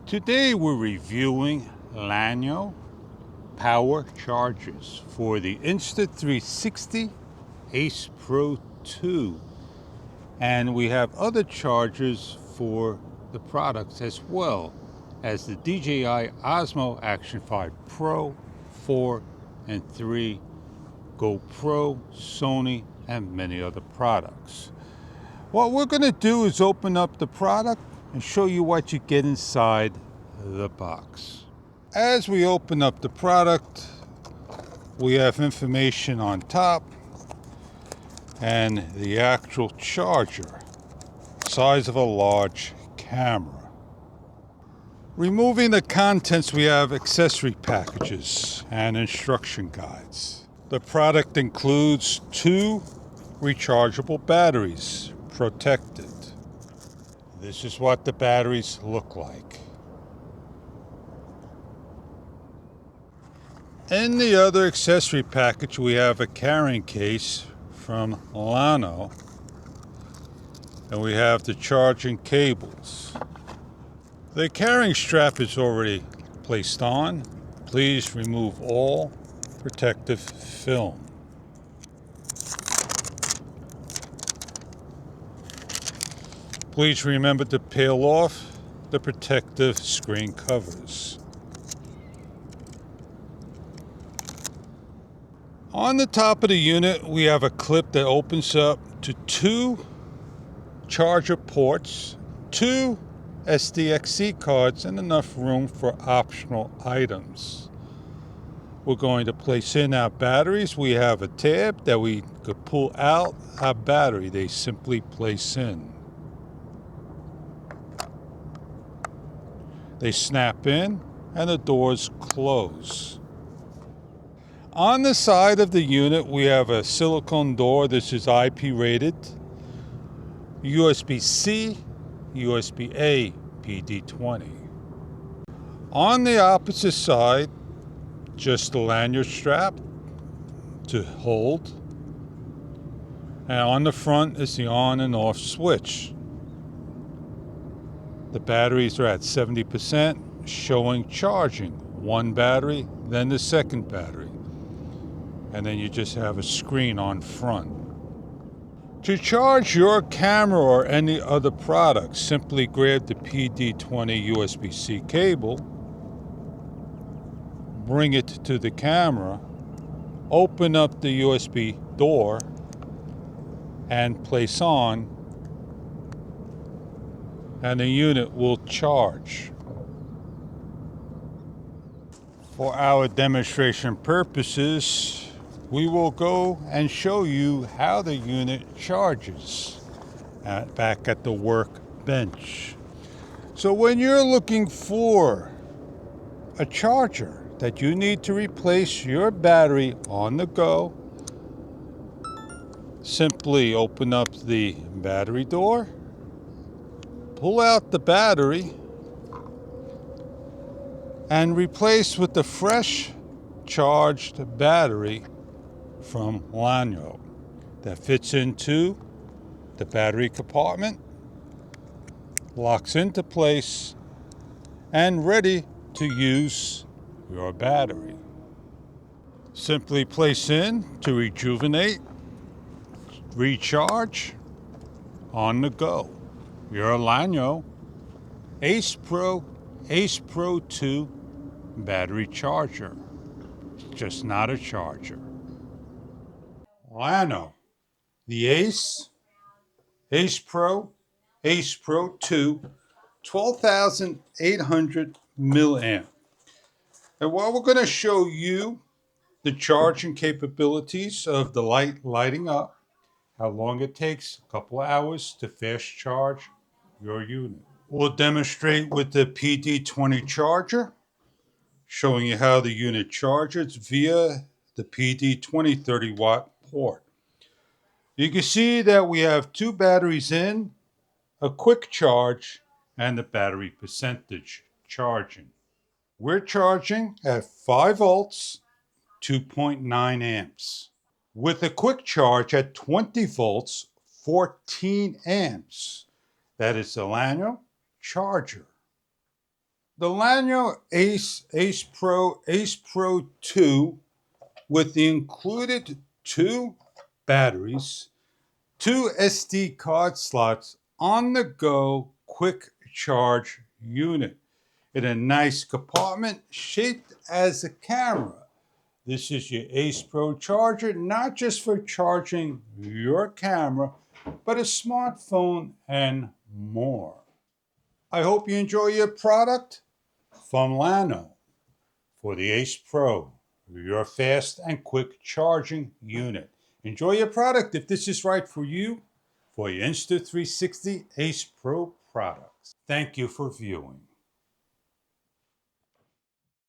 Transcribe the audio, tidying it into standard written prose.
Today we're reviewing llano power chargers for the Insta360 Ace Pro 2, and we have other chargers for the products as well as the DJI Osmo Action 5 Pro, 4 and 3, GoPro, Sony, and many other products. What we're going to do is open up the product and show you what you get inside the box. As we open up the product, we have information on top and the actual charger, size of a large camera. Removing the contents, we have accessory packages and instruction guides. The product includes 2 rechargeable batteries, protected. This is what the batteries look like. In the other accessory package, we have a carrying case from Llano, and we have the charging cables. The carrying strap is already placed on. Please remove all protective film. Please remember to peel off the protective screen covers. On the top of the unit, we have a clip that opens up to 2 charger ports, 2 SDXC cards, and enough room for optional items. We're going to place in our batteries. We have a tab that we could pull out our battery. They simply place in. They snap in and the doors close. On the side of the unit, we have a silicone door. This is IP rated. USB-C, USB-A, PD20. On the opposite side, just the lanyard strap to hold. And on the front is the on and off switch. The batteries are at 70%, showing charging. 1 battery, then the second battery. And then you just have a screen on front. To charge your camera or any other product, simply grab the PD20 USB-C cable, bring it to the camera, open up the USB door, and place on, and the unit will charge. For our demonstration purposes, we will go and show you how the unit charges back at the workbench. So when you're looking for a charger that you need to replace your battery on the go, simply open up the battery door, pull out the battery, and replace with the fresh charged battery from llano that fits into the battery compartment, locks into place, and ready to use your battery. Simply place in to rejuvenate, recharge, on the go. Your llano Ace Pro 2 battery charger. It's just not a charger. Llano, the Ace Pro 2, 12,800 milliamp. And while we're going to show you the charging capabilities of the light lighting up, how long it takes, a couple of hours to fast charge your unit. We'll demonstrate with the PD20 charger, showing you how the unit charges via the PD20 30-watt port. You can see that we have 2 batteries in, a quick charge, and the battery percentage charging. We're charging at 5 volts, 2.9 amps. With a quick charge at 20 volts, 14 amps. That is the llano charger. The Lenovo Ace Pro 2 with the included 2 batteries, 2 SD card slots, on-the-go quick charge unit in a nice compartment shaped as a camera. This is your Ace Pro charger, not just for charging your camera, but a smartphone and more. I hope you enjoy your product from Llano for the Ace Pro, your fast and quick charging unit. Enjoy your product if this is right for you for your Insta360 Ace Pro products. Thank you for viewing.